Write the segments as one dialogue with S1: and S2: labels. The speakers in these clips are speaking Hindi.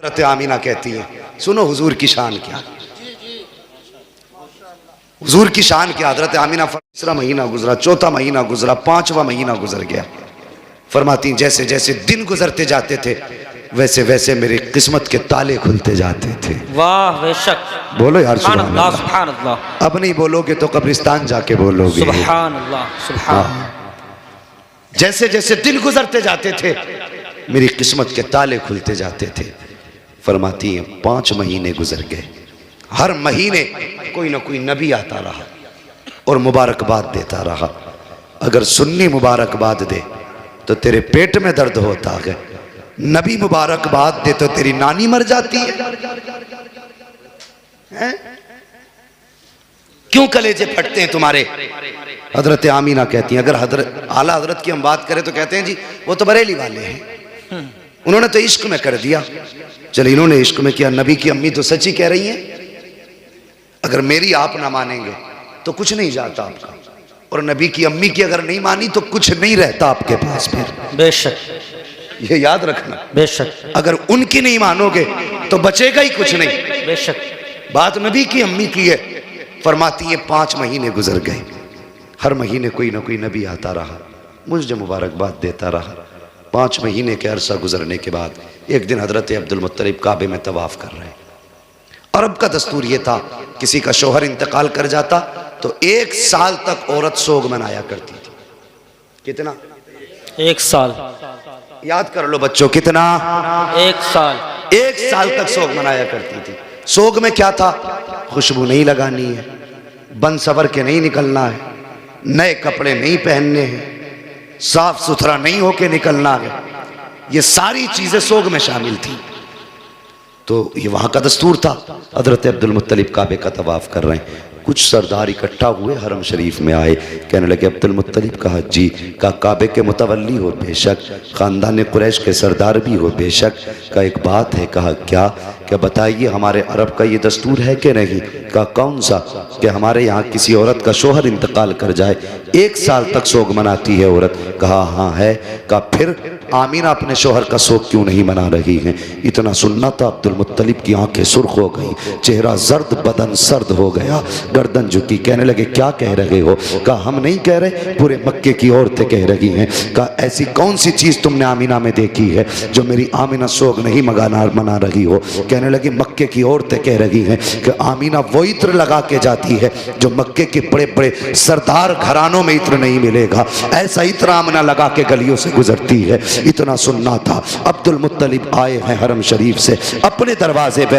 S1: हज़रत आमीना कहती है, सुनो हुजूर की शान क्या, हुजूर की शान क्या। हज़रत आमीना तीसरा महीना गुजरा, चौथा महीना गुजरा, पांचवा महीना गुजर गया। फरमाती जैसे जैसे दिन गुजरते जाते थे वैसे वैसे मेरी किस्मत के ताले खुलते जाते थे।
S2: वाह बेशक,
S1: बोलो यार सुभान अल्लाह।
S2: सुभान अल्लाह।
S1: अब नहीं बोलोगे तो कब्रिस्तान जाके बोलोगे
S2: सुभान अल्लाह, सुभान।
S1: जैसे जैसे दिन गुजरते जाते थे मेरी किस्मत के ताले खुलते जाते थे। फरमाती हैं 5 महीने गुजर गए, हर महीने कोई ना कोई नबी आता रहा और मुबारकबाद देता रहा। अगर सुन्नी मुबारकबाद दे तो तेरे पेट में दर्द होता है, नबी मुबारकबाद दे तो तेरी नानी मर जाती है? क्यों कलेजे फटते हैं तुम्हारे? हजरत आमीना कहती हैं, अगर हजरत आला हजरत की हम बात करें तो कहते हैं जी वो तो बरेली वाले हैं, उन्होंने तो इश्क में कर दिया। चलो इन्होंने इश्क में किया, नबी की अम्मी तो सच्ची कह रही हैं, अगर मेरी आप ना मानेंगे तो कुछ नहीं जाता आपका, और नबी की अम्मी की अगर नहीं मानी तो कुछ नहीं रहता आपके पास फिर।
S2: बेशक,
S1: ये याद रखना।
S2: बेशक,
S1: अगर उनकी नहीं मानोगे तो बचेगा ही कुछ नहीं।
S2: बेशक।
S1: बात नबी की अम्मी की है। फरमाती है 5 महीने गुजर गए, हर महीने कोई ना कोई नबी आता रहा, मुझे मुबारकबाद देता रहा। 5 महीने के अरसा गुजरने के बाद एक दिन हजरत अब्दुल मुत्तलिब काबे में तवाफ कर रहे हैं। अरब का दस्तूर ये था, किसी का शोहर इंतकाल कर जाता तो 1 साल तक औरत सोग मनाया करती थी। कितना?
S2: 1 साल।
S1: याद कर लो बच्चों, कितना?
S2: 1 साल।
S1: 1 साल तक सोग मनाया करती थी। सोग में क्या था? खुशबू नहीं लगानी है, बन सवर के नहीं निकलना है, नए कपड़े नहीं पहनने हैं, साफ सुथरा नहीं होके निकलना है। ये सारी चीजें सोग में शामिल थी। तो ये वहां का दस्तूर था। हजरत अब्दुल मुत्तलिब काबे का तवाफ कर रहे हैं, कुछ सरदार इकट्ठा हुए, हरम शरीफ में आए, कहने लगे अब्दुल मुत्तलिब का हज्जी का काबे के मुतवल्ली हो बेशक, ख़ानदान कुरैश के सरदार भी हो बेशक, का एक बात है। कहा क्या? क्या बताइए, हमारे अरब का ये दस्तूर है कि नहीं? का कौन सा? कि हमारे यहाँ किसी औरत का शोहर इंतकाल कर जाए 1 साल तक सोग मनाती है औरत। कहा हाँ है। का फिर आमीना अपने शोहर का सोग क्यों नहीं मना रही हैं? इतना सुनना था अब्दुल मुत्तलिब की आंखें सुर्ख हो गई, चेहरा जर्द, बदन सर्द हो गया, गर्दन झुकी। कहने लगे क्या कह रहे हो? कहा हम नहीं कह रहे, पूरे मक्के की औरतें कह रही हैं। कहा ऐसी कौन सी चीज़ तुमने आमीना में देखी है जो मेरी आमीना सोग नहीं मना रही हो? कहने लगी मक्के की औरतें कह रही हैं कि आमीना वो इत्र लगा के जाती है जो मक्के के बड़े बड़े सरदार घरानों में इत्र नहीं मिलेगा, ऐसा इत्र आमीना लगा के गलियों से गुजरती है। इतना सुनना था। अब्दुल मुत्तलिब आए हैं हरम शरीफ से, अपने दरवाजे पे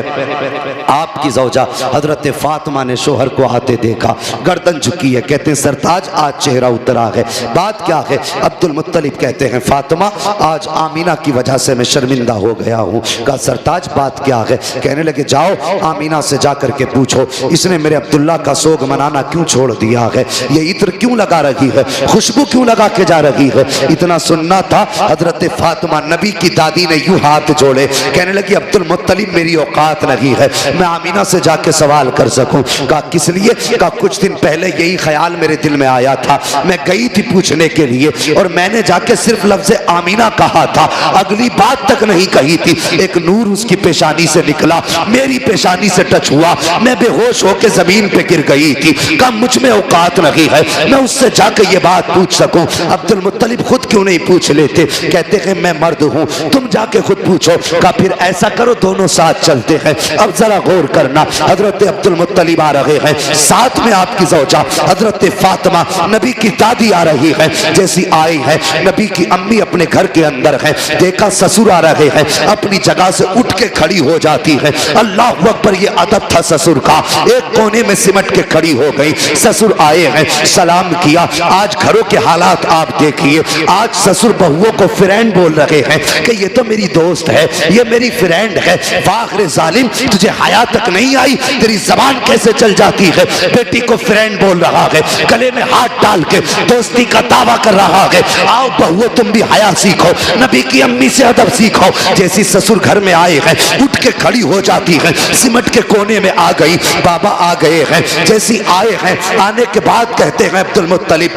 S1: आपकी ज़ौजा हजरत फातिमा ने शोहर को आते देखा, गर्दन झुकी है। कहते हैं सरताज आज चेहरा उतरा है, बात क्या है? अब्दुल मुत्तलिब कहते हैं फातिमा आज आमीना की वजह से मैं शर्मिंदा हो गया हूँ। कहा सरताज बात क्या है? कहने लगे जाओ आमीना से जाकर के पूछो इसने मेरे अब्दुल्ला का सोग मनाना क्यों छोड़ दिया है, ये इत्र क्यों लगा रही है, खुशबू क्यों लगा के जा रही है। इतना सुनना था। हजरत फातिमा नबी की दादी ने यूं हाथ जोड़े, कहने लगी अब्दुल मुत्तलिब मेरी औकात नहीं है मैं आमीना से जाके सवाल कर सकूं। कहा किस लिए? कहा कुछ दिन पहले यही ख्याल मेरे दिल में आया था, मैं गई थी पूछने के लिए और मैंने जाके सिर्फ लफ्ज़ आमीना कहा था, अगली बात तक नहीं कही थी। एक नूर उसकी पेशानी से निकला, मेरी पेशानी से टच हुआ, मैं बेहोश होकर जमीन पे गिर गई थी। कहा मुझ में औकात नहीं है मैं उससे जाकर ये बात पूछ सकूं। अब्दुल मुत्तलिब खुद क्यों नहीं पूछ लेते? कहते हैं मैं मर्द हूं, तुम जाके खुद पूछो। कहा फिर ऐसा करो दोनों साथ चलते हैं। अब जरा गौर करना, हजरत अब्दुल मुत्तलिब आ रहे हैं, साथ में आपकी ज़ौजा हजरत फातिमा नबी की दादी आ रही है। जैसी आई है नबी की अम्मी अपने घर के अंदर है, देखा ससुर आ रहे हैं, अपनी जगह से उठ के खड़ी हो जाती है। अल्लाह अकबर, ये अदब था ससुर का, एक कोने में सिमट के खड़ी हो गई। ससुर आए हैं, सलाम किया। आज घरों के हालात आप देखिए, आज ससुर बहुओं को फ्रेंड बोल रहे हैं कि ये तो मेरी दोस्त है, ये मेरी फ्रेंड है। वाखिर जालिम, तुझे हया तक नहीं आई, तेरी जबान कैसे चल जाती है? बेटी को फ्रेंड बोल रहा है, गले में हाथ डाल के दोस्ती का दावा कर रहा है। आओ बहुओं तुम भी हया सीखो, नबी की अम्मी से अदब सीखो। जैसी ससुर घर में आए हैं उठ के खड़ी हो जाती है, सिमट के कोने में आ गई। बाबा आ गए हैं, जैसी आए हैं आने के बाद कहते हैं अब्दुल मुत्तलिब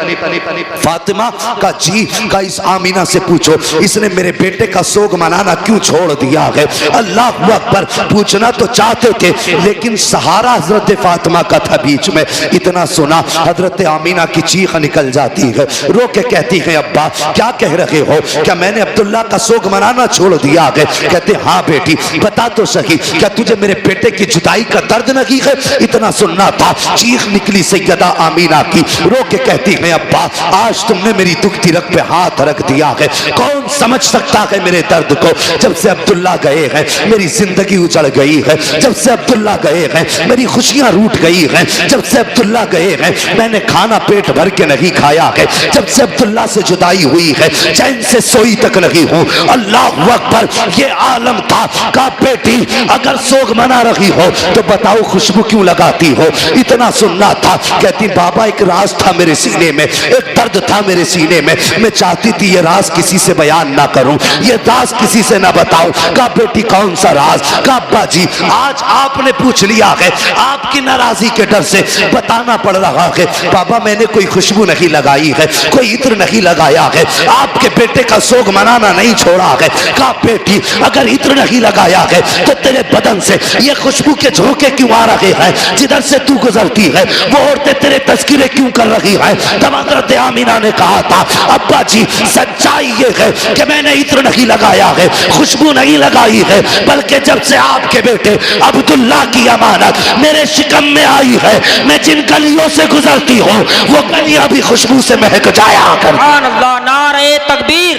S1: फातिमा का जी का इस आमीना से पूछो इसने मेरे बेटे का सोग मनाना क्यों छोड़ दिया है। अल्लाह अकबर। पूछना तो चाहते थे लेकिन सहारा हजरत फातिमा का था बीच में। इतना सुना हजरत आमीना की चीख निकल जाती है, रो के कहती है अब्बा क्या कह रहे हो, क्या मैंने अब्दुल्ला का सोग मनाना छोड़ दिया है। कहते हाँ बेटी बता तो सही, क्या तुझे मेरे बेटे की जुदाई का दर्द नहीं है। इतना सुनना था, चीख निकली सैयदा आमीना की, रो के कहती है अब्बा आज तुमने मेरी दुखती रग पे हाथ रख दिया है। कौन समझ सकता है मेरे दर्द को। जब से अब्दुल्ला गए हैं मेरी जिंदगी उजड़ गई है, जब से अब्दुल्ला गए हैं मेरी खुशियां रूठ गई हैं, जब से अब्दुल्ला गए हैं मैंने खाना पेट भर के नहीं खाया है, जब से अब्दुल्ला से जुदाई हुई है चैन से सोई तक नहीं हूं। अल्लाह अकबर। ये आलम था का बेटी अगर सोग मना रही हो तो बताओ खुशबू क्यों लगाती हो। इतना सुनना था, कहती बाबा एक राज था मेरे सीने में, एक दर्द था मेरे सीने में, मैं चाहती थी ये राज किसी से बयान ना करूं, ये राज किसी से ना बताऊं। का बेटी कौन सा राज। का अब्बा जी आज आपने पूछ लिया है, आपकी नाराजगी के डर से बताना पड़ रहा है। बाबा मैंने कोई खुशबू नहीं लगाई है, कोई इत्र नहीं लगाया है, आपके बेटे का सोग मनाना नहीं छोड़ा है। का बेटी अगर इत्र नहीं लगाया है तो तेरे बदन से ये खुशबू के झोंके क्यों आ रहे हैं। जिधर से तू गुजरती है वो औरतें तेरे तस्करे क्यों कर रही हैं। तब हज़रत आमीना ने कहा था अब्बा जी सच्चाई ये है कि मैंने इत्र नहीं लगाया है, खुशबू नहीं लगाई है, बल्कि जब से आपके बेटे अब्दुल्ला की अमानत मेरे शिकम में आई है मैं जिन गलियों से गुजरती हूँ वो गलियां भी खुशबू से महक जाया कर।
S2: सुभान अल्लाह। नारे तकबीर,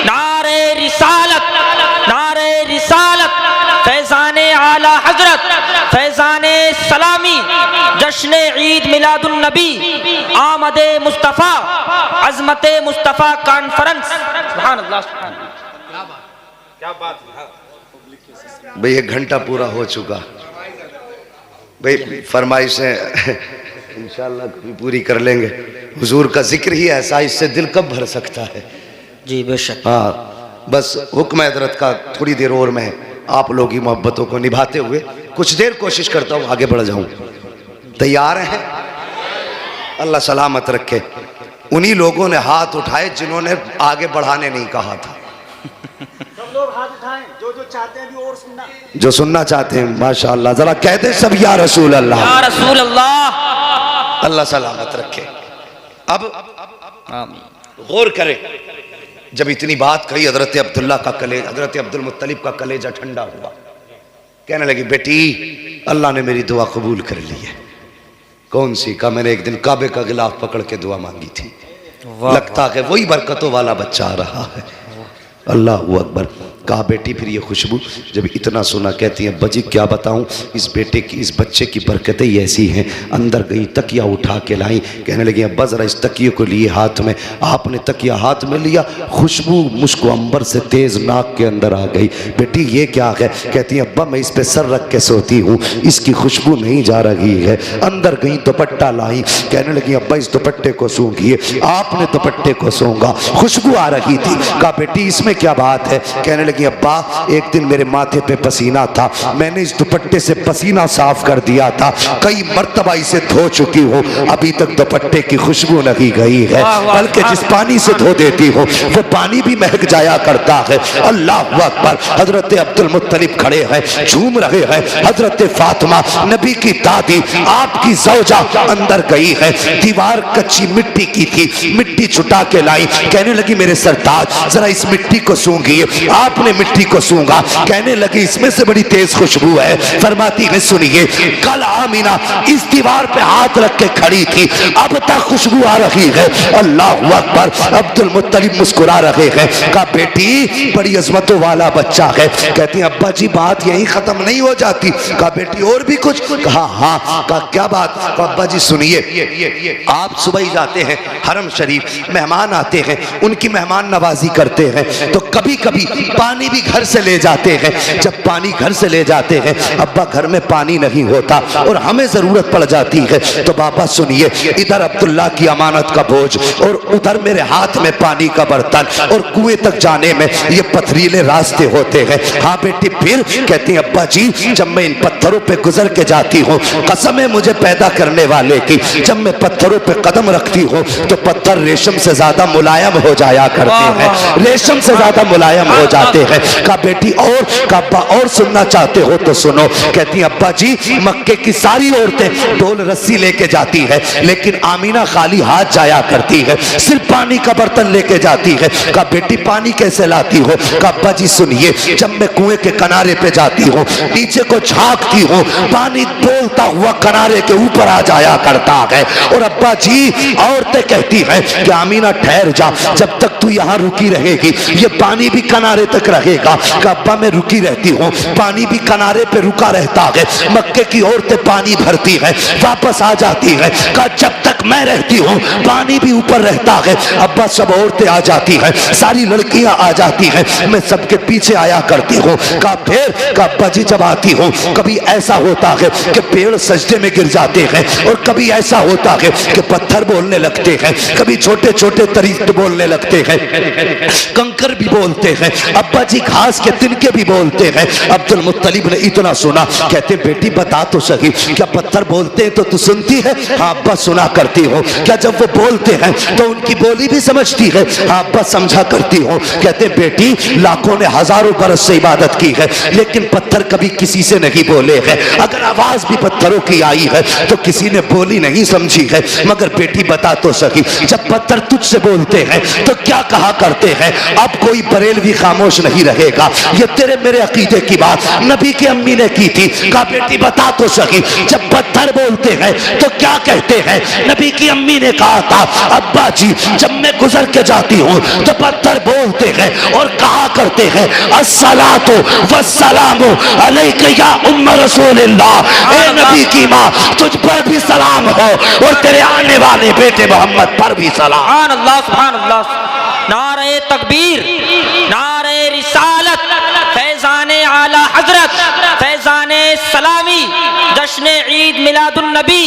S2: नारे रिसालत, नारे रिसालत, फैजाने आला हजरत, फैजाने सलामी, जश्न ईद मिलादुन नबी, आमदे मुस्तफ़ा, अज़मते मुस्तफ़ा कॉन्फ्रेंस। सुभान अल्लाह। क्या बात है
S1: भाई 1 घंटा पूरा हो चुका भाई, फरमाइशें इंशाल्लाह कभी पूरी कर लेंगे। हुजूर का जिक्र ही ऐसा, इससे दिल कब भर सकता है।
S2: जी बेशक।
S1: हाँ बस हुक्म हजरत का थोड़ी देर और मैं आप लोगों की मोहब्बतों को निभाते हुए कुछ देर कोशिश करता हूँ आगे बढ़ जाऊँ। तैयार हैं। अल्लाह सलामत रखे। उन्हीं लोगों ने हाथ उठाए जिन्होंने आगे बढ़ाने नहीं कहा था।
S3: सब लोग हाथ उठाएं जो चाहते हैं भी और सुनना,
S1: जो सुनना चाहते हैं माशाअल्लाह जरा कहते सब या रसूल अल्लाह,
S2: या रसूल अल्लाह।
S1: अल्लाह सलामत रखे। अब
S2: आमीन।
S1: गौर करें, जब इतनी बात कही हजरत अब्दुल्ला का कलेजा, हजरत अब्दुल मुत्तलिब का कलेजा ठंडा हुआ। कहने लगी बेटी अल्लाह ने मेरी दुआ कबूल कर ली है। कौन सी। का मैंने एक दिन काबे का गिलाफ पकड़ के दुआ मांगी थी, लगता है वही बरकतों वाला बच्चा आ रहा है। अल्लाह अकबर। कहा बेटी फिर ये खुशबू। जब इतना सुना कहती है बजी क्या बताऊं, इस बेटे की इस बच्चे की बरकतें ही ऐसी हैं। अंदर गई तकिया उठा के लाई, कहने लगी अब्बा जरा इस तकिए को लिए हाथ में। आपने तकिया हाथ में लिया, खुशबू मुझको अंबर से तेज नाक के अंदर आ गई। बेटी ये क्या है। कहती है अब्बा मैं इस पे सर रख के सोती हूँ, इसकी खुशबू नहीं जा रही है। अंदर गई दुपट्टा लाई, कहने लगी अब्बा इस दुपट्टे को सूंघिए। आपने दुपट्टे को सूंघा, खुशबू आ रही थी। कहा बेटी इसमें क्या बात है। कहने लगी अब्बा एक दिन मेरे माथे पे पसीना था, मैंने इस दुपट्टे से पसीना साफ कर दिया था, कई मर्तबा इसे धो चुकी हूँ, अभी तक दुपट्टे की खुशबू नहीं गई है, बल्कि जिस पानी से धो देती हो वो पानी भी महक जाया करता है। अल्लाह अकबर। हजरत अब्दुल मुत्तलिब खड़े हैं, झूम रहे हैं। हजरत फातिमा नबी की दादी आपकी ज़ौजा अंदर गई है। दीवार कच्ची मिट्टी की थी, मिट्टी छुटा के लाई। कहने लगी मेरे सरताज जरा इस मिट्टी को सूंघिए। आपने मिट्टी को सूंघा, कहने लगी इसमें से बड़ी तेज खुशबू है। फरमाती है सुनिए कल आमीना इस दीवार पे हाथ रख के खड़ी थी, अब तक खुशबू आ रही है। अल्लाह अकबर। अब्दुल मुत्तलिब मुस्कुरा रहे हैं। कहा बेटी बड़ी अजमतों वाला बच्चा है। कहती अब्बा जी बात यही खत्म नहीं हो जाती। कहा बेटी और भी कुछ। कहा हाँ। कहा क्या बात। कहा अब्बा जी सुनिए आप सुबह ही जाते हैं हरम शरीफ, मेहमान आते हैं उनकी मेहमान नवाजी करते हैं, तो कभी कभी पानी पानी भी घर से ले जाते हैं। जब पानी घर से ले जाते हैं, अब्बा घर में पानी नहीं होता और हमें जरूरत पड़ जाती है, तो बाबा सुनिए, इधर अब्दुल्ला की अमानत का बोझ और उधर मेरे हाथ में पानी का बर्तन, और कुएं तक जाने में ये पथरीले रास्ते होते हैं। हाँ बेटी, फिर कहती है अब्बा जी, जब मैं इन पत्थरों पे गुजर के जाती हूँ, कसम है मुझे पैदा करने वाले की, जब मैं पत्थरों पे कदम रखती हूँ तो पत्थर रेशम से ज्यादा मुलायम हो जाया करते हैं, रेशम से ज्यादा मुलायम हो जाते हैं। कहा बेटी और, कहा अब्बा और सुनना चाहते हो तो सुनो। कहती अब्बा जी, मक्के की सारी औरतें ढोल रस्सी लेके जाती है, लेकिन आमीना खाली हाथ जाया करती है, सिर्फ पानी का बर्तन लेके जाती है। कहा बेटी पानी कैसे लाती हो? कहा अब्बा जी सुनिए, जब मैं कुएं के किनारे पे जाती हूँ, नीचे को झांकती हूँ, पानी बोलता हुआ किनारे के ऊपर आ जाया करता है। और अब्बा जी औरतें कहती हैं कि आमीना ठहर जा, जब तक तू यहाँ रुकी रहेगी ये पानी भी किनारे तक रहेगा। कहा अब्बा मैं रुकी रहती हूँ, पानी भी किनारे पे रुका रहता है। मक्के की औरतें पानी भरती है, वापस आ जाती है। कहा जब तक मैं रहती हूँ पानी भी ऊपर रहता है। अब्बा सब औरतें आ जाती हैं, सारी लड़कियां आ जाती हैं, मैं सबके पीछे आया करती हूँ। कहा फिर, कहा अब्बा जी जब आती हूँ कभी ऐसा होता है कि पेड़ सजदे में गिर जाते हैं, और कभी ऐसा होता है कि पत्थर बोलने लगते हैं, कभी छोटे छोटे तरीके बोलने लगते हैं, कंकर भी बोलते हैं, अब्बा जी घास के तिनके भी बोलते हैं। अब्दुल मुत्तलिब ने इतना सुना, कहते बेटी बता तो सही, क्या पत्थर बोलते हैं तो तू सुनती है? हाँ अब्बा सुना करती हो। क्या जब वो बोलते हैं तो उनकी बोली भी समझती है? हाँ अब्बा समझा करती हूँ। कहते बेटी लाखों ने हजारों बरस से इबादत की है, लेकिन पत्थर कभी किसी से नहीं बोले हैं। अगर आवाज भी पत्थरों की आई है तो किसी ने बोली नहीं समझी है। मगर बेटी बता तो सही, जब पत्थर तुझसे बोलते हैं तो क्या कहा करते हैं? अब कोई बरेलवी खामोश नहीं रहेगा, ये तेरे मेरे अकीदे की बात नबी की अम्मी ने की थी। कहा बेटी बता तो सही, जब पत्थर बोलते हैं तो क्या कहते हैं? नबी की अम्मी ने कहा था अब्बा जी जब मैं गुजर के जाती हूँ तो पत्थर बोलते हैं और कहा करते हैं अस्सलातु वस्सलामु अलैका या उम्म रसूलिल्लाह। ए नबी की माँ तुझ पर भी सलाम हो और तेरे आने वाले बेटे मोहम्मद पर भी सलाम।
S2: सुभान अल्लाह, सुभान अल्लाह। नारे तकबीर, नारे रिसालत, फैजाने आला हजरत, फैजाने सलामी, जश्न ईद मिलादुन नबी,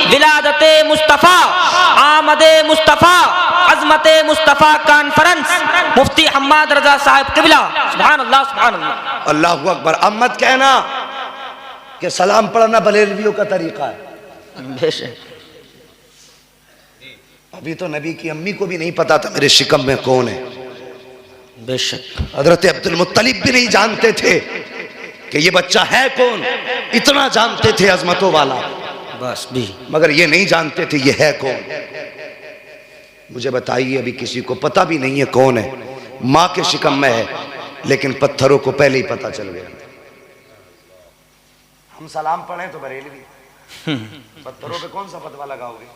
S2: विलादते मुस्तफ़ा, आमदे मुस्तफ़ा, अज़मते मुस्तफ़ा कॉन्फ्रेंस, मुफ्ती हम्माद रजा साहब किबला। सुभान अल्लाह, सुभान अल्लाह।
S1: अल्लाहु अकबर। अब मत कहना कि सलाम पढ़ना बरेलवियों का तरीका है।
S2: बेशक
S1: अभी तो नबी की अम्मी को भी नहीं पता था मेरे शिकम में कौन है।
S2: बेशक
S1: हजरत अब्दुल मुत्तलिब भी नहीं जानते थे कि ये बच्चा है कौन, इतना जानते थे अजमतों वाला,
S2: बस भी,
S1: मगर ये नहीं जानते थे ये है कौन। मुझे बताइए, अभी किसी को पता भी नहीं है कौन है, माँ के शिकम में है, लेकिन पत्थरों को पहले ही पता चल गया। हम सलाम पढ़ें तो बरेलवी, पत्थरों पे कौन सा फतवा लगाओगे?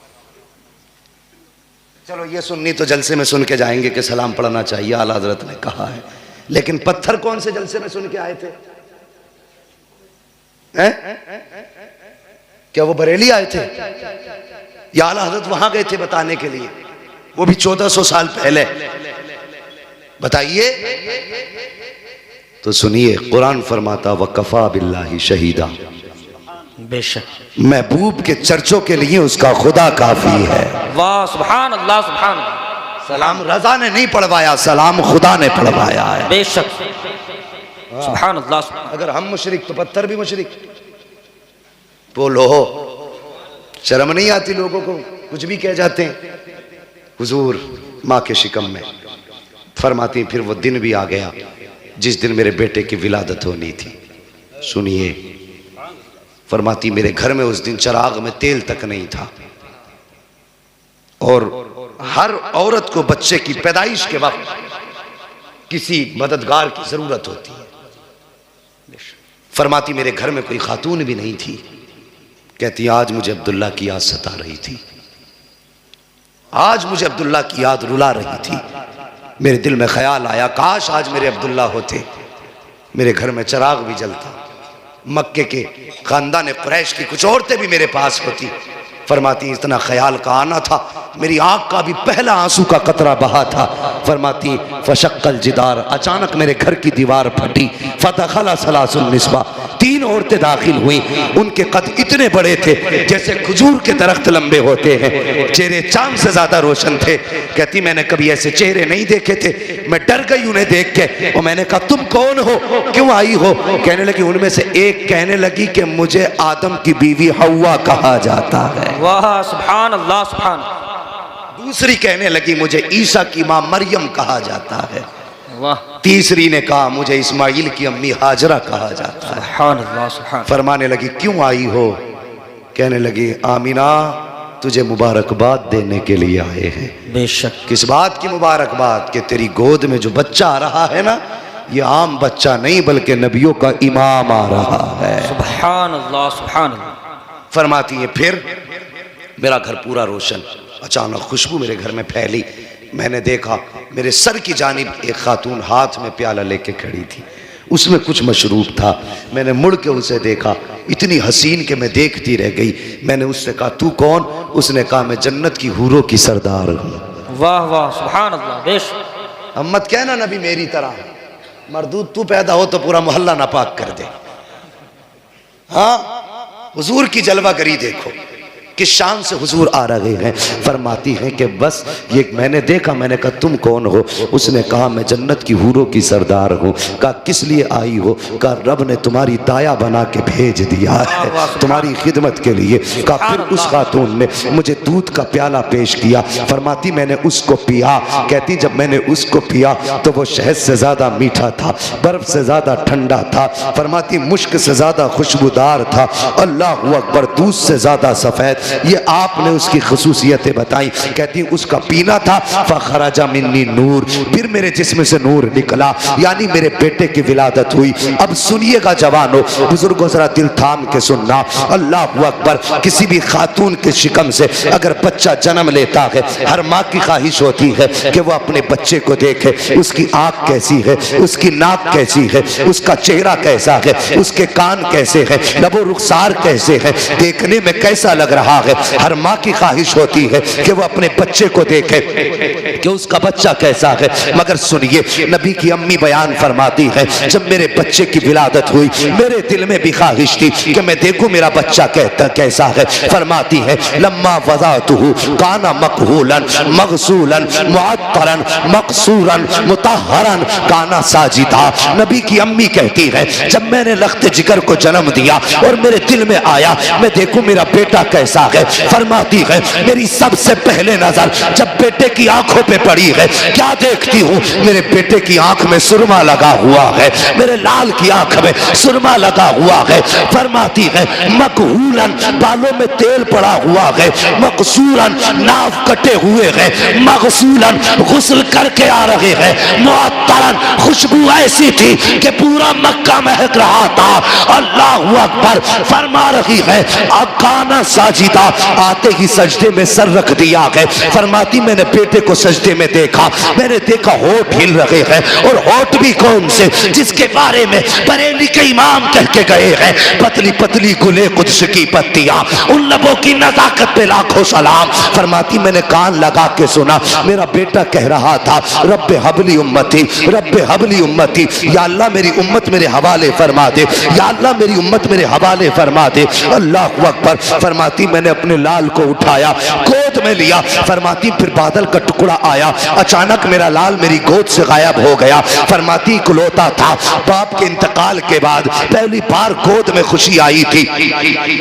S1: चलो ये सुन्नी तो जलसे में सुन के जाएंगे कि सलाम पढ़ना चाहिए, आला हजरत ने कहा है, लेकिन पत्थर कौन से जलसे में सुन के आए थे? क्या वो बरेली आए थे या आला हजरत वहां गए थे बताने के लिए? वो भी 1400 साल पहले। बताइए तो सुनिए, कुरान फरमाता वकफा बिल्लाहि शहीदा,
S2: बेशक
S1: महबूब के चर्चों के लिए उसका खुदा काफी है।
S2: वाह, सुभान अल्लाह, सुभान अल्लाह।
S1: सलाम रजा ने नहीं पढ़वाया, सलाम खुदा ने पढ़वाया है।
S2: बेशक सुभान अल्लाह, सुभान।
S1: अगर हम मुशरिक तो पत्थर भी मुशरिक। बोलो, शर्म नहीं आती लोगों को? कुछ भी कह जाते हैं। हुजूर माँ के शिकम में फरमाती, फिर वो दिन भी आ गया जिस दिन मेरे बेटे की विलादत होनी थी। सुनिए, फरमाती मेरे घर में उस दिन चिराग में तेल तक नहीं था, और हर औरत को बच्चे की पैदाइश के वक्त किसी मददगार की जरूरत होती है। फरमाती मेरे घर में कोई खातून भी नहीं थी। कहती आज मुझे अब्दुल्ला की याद सता रही थी, आज मुझे अब्दुल्ला की याद रुला रही थी। मेरे दिल में ख्याल आया काश आज मेरे अब्दुल्ला होते, मेरे घर में चिराग भी जलता, मक्के के खानदान कुरैश की कुछ औरतें भी मेरे पास होती। फरमाती इतना ख्याल का आना था, मेरी आंख का भी पहला आंसू का कतरा बहा था। फरमाती फशक्कल जिदार, अचानक मेरे घर की दीवार फटी। फदखला सलासुन निस्बा, 3 औरतें दाखिल हुई। उनके कद इतने बड़े थे जैसे खजूर के दरख्त लंबे होते हैं, चेहरे चांद से ज्यादा रोशन थे। कहती मैंने कभी ऐसे चेहरे नहीं देखे थे, मैं डर गई उन्हें देख के। और मैंने कहा तुम कौन हो, क्यों आई हो? कहने लगी, उनमें से एक कहने लगी कि मुझे आदम की बीवी हव्वा कहा जाता है।
S2: वाह सुभान अल्लाह सुभान।
S1: दूसरी कहने लगी मुझे ईसा की मां मरियम कहा जाता है।
S2: वाह।
S1: तीसरी ने कहा मुझे इस्माइल की अम्मी हाजरा कहा जाता है।
S2: सुभान अल्लाह सुभान।
S1: फरमाने लगी क्यों आई हो? कहने लगी आमीना तुझे मुबारकबाद देने के लिए आए हैं।
S2: बेशक।
S1: किस बात की मुबारकबाद? कि तेरी गोद में जो बच्चा आ रहा है ना, ये आम बच्चा नहीं बल्कि नबियों का इमाम आ रहा है।
S2: सुभान अल्लाह सुभान अल्लाह।
S1: फरमाती है फिर मेरा घर पूरा रोशन। अचानक खुशबू मेरे घर में फैली। मैंने देखा मेरे सर की जानिब एक खातून हाथ में प्याला लेके खड़ी थी, उसमें कुछ मशरूब था। मैंने मुड़ के उसे देखा, इतनी हसीन कि मैं देखती रह गई। मैंने उससे कहा तू कौन? उसने कहा मैं जन्नत की हूरों की सरदार हूँ।
S2: वाह वाह सुभान अल्लाह। बेशक।
S1: अब मत कहना नबी मेरी तरह मरदूद तू पैदा हो तो पूरा मोहल्ला नापाक कर दे। हाँ, हुजूर की जलवागरी देखो, किस शान से हुजूर आ रहे हैं। फरमाती हैं कि बस ये मैंने देखा। मैंने कहा तुम कौन हो? उसने कहा मैं जन्नत की हूरों की सरदार हूँ। कहा किस लिए आई हो? कहा रब ने तुम्हारी दाया बना के भेज दिया है तुम्हारी खिदमत के लिए। कहा फिर उस खातून ने मुझे दूध का प्याला पेश किया। फरमाती मैंने उसको पिया। कहती जब मैंने उसको पिया तो वो शहद से ज़्यादा मीठा था, बर्फ से ज़्यादा ठंडा था। फरमाती मुश्क से ज़्यादा खुशबूदार था। अल्लाह अकबर, दूध से ज़्यादा सफ़ेद। ये आपने उसकी खसूसियतें बताई। कहती उसका पीना था फखराजा मिन्नी नूर, फिर मेरे जिस्म से नूर निकला, यानी मेरे बेटे की विलादत हुई। अब सुनिएगा जवानों, बुजुर्गों जरा दिल थाम के सुनना। अल्लाह अकबर, किसी भी खातून के शिकम से अगर बच्चा जन्म लेता है, हर माँ की ख्वाहिश होती है कि वो अपने बच्चे को देखे, उसकी आँख कैसी है, उसकी नाक कैसी है, उसका चेहरा कैसा है, उसके कान कैसे है, लबो रुखसार कैसे है, देखने में कैसा लग रहा है। हर माँ की ख्वाहिश होती है कि वो अपने बच्चे को देखे कि उसका बच्चा कैसा है। मगर सुनिए, नबी की अम्मी बयान फरमाती है जब मेरे बच्चे की विलादत हुई मेरे दिल में भी ख्वाहिश थी कि मैं देखूं मेरा बच्चा कैसा है। फरमाती है लम्मा वज़अतहु काना मकहूलन मगसूलन मुअत्तरन मकसूरन मुतहहरन काना साजिदा। नबी की अम्मी कहती है जब मैंने लख्त जिगर को जन्म दिया और मेरे दिल में आया मैं देखूं मेरा बेटा कैसा है। फरमाती है मेरी सबसे पहले नजर जब बेटे की आंखों पे पड़ी है, क्या देखती हूँ? मेरे बेटे की आंख में सुरमा लगा हुआ है, मेरे लाल की आंख में सुरमा लगा हुआ है। फरमाती है मकहूलन, बालों में तेल पड़ा हुआ है, मकसूरन, नाव कटे हुए हैं, मगसूलन, गुस्ल करके आ रहे हैं, मुअत्तरन, खुशबू ऐसी थी कि पूरा मक्का महक रहा था। अल्लाहु अकबर। फरमा रही है अकाना साजिदा, आते ही सजदे में सर रख दिया है। फरमाती मैंने बेटे को सजदे में देखा, मैंने देखा होठ हिल रहे हैं, और होठ भी कौन से? जिसके बारे में बरेली के इमाम कह के गए हैं पतली पतली गुले कुद्स की पत्तियां, उन लबों की नजाकत पे लाखों सलाम। फरमाती मैंने कान लगा के सुना, मेरा बेटा कह रहा था रब्बे हबली उम्मती, रब्बे हबली उम्मती, या अल्लाह मेरी उम्मत मेरे हवाले फरमा दे, या अल्लाह मेरी उम्मत मेरे हवाले फरमा दे। अल्लाह अकबर। फरमाती मैंने अपने लाल को उठाया, गोद में लिया। फरमाती फिर बादल का टुकड़ा आया, अचानक मेरा लाल मेरी गोद से गायब हो गया। फरमाती इकलौता था, बाप के इंतकाल के बाद पहली बार गोद में खुशी आई थी।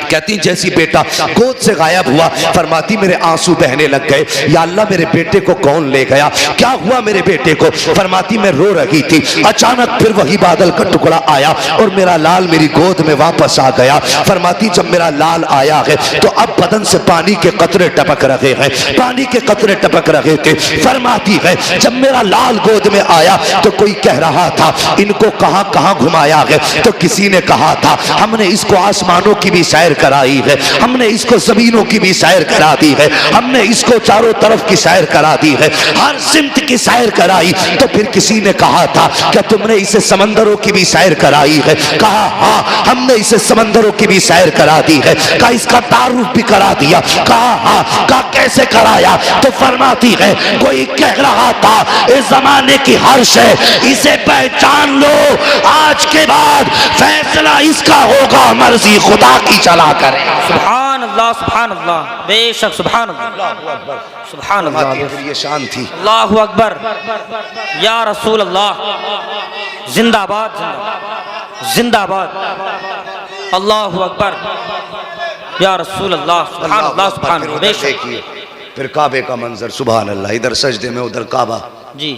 S1: कहती जैसी बेटा गोद से गायब हुआ, फरमाती मेरे आंसू बहने लग गए, या अल्लाह मेरे बेटे को कौन ले गया, क्या हुआ मेरे बेटे को? फरमाती मैं रो रही थी, अचानक फिर वही बादल का टुकड़ा आया और मेरा लाल मेरी गोद में वापस आ गया। फरमाती जब मेरा लाल आया है तो अब बदन से पानी के कतरे टपक रहे हैं, पानी के कतरे टपक रहे थे। फरमाती है जब मेरा लाल गोद में आया तो कोई कह रहा था इनको कहां कहां घुमाया है, तो किसी ने कहा था हमने इसको आसमानों की भी सैर कराई है, हमने इसको जमीनों की भी सैर करा दी है, हमने इसको चारों तरफ की सैर करा दी है, हर सिमत की सैर कराई। तो फिर किसी ने कहा था क्या तुमने इसे समंदरों की भी सैर कराई है? कहा हाँ, हमने इसे समंदरों की भी सैर करा दी है। कहा इसका तारुफ भी करा दिया। कहा हाँ। कहा कैसे कराया? तो फरमाती है कोई कह रहा था इस जमाने की हर्ष है, इसे पहचान लो, आज के बाद फैसला इसका होगा, मर्जी खुदा की चला करे।
S2: सुभान अल्लाह, बेशक सुभान अल्लाह, सुभान अल्लाह।
S1: फिर ये शान थी।
S2: अल्लाहु अकबर, या रसूल अल्लाह, जिंदाबाद जिंदाबाद, अल्लाहु अकबर, या रसूल अल्लाह, सुभान अल्लाह, सुभान अल्लाह। बेशक
S1: देखिए फिर काबे का मंजर, सुभान अल्लाह, इधर सजदे में उधर काबा।
S2: जी,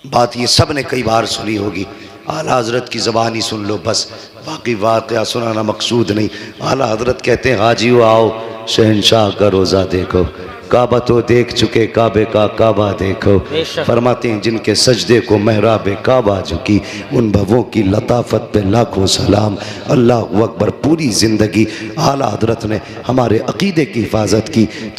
S1: बात ये सब ने कई बार सुनी होगी, आला हजरत की ज़बानी सुन लो बस, बाकी वाक़या सुनाना मकसूद नहीं। आला हजरत कहते हैं हाजियो आओ शहनशाह का रोज़ा देखो, काबा तो देख चुके, काबे का काबा देखो। फरमाते हैं जिनके सजदे को महराब काबा झुकी, उन भवों की लताफत पे लाखों सलाम। अल्लाह अकबर। पूरी ज़िंदगी आला हजरत ने हमारे अकीदे की हिफाजत की। तो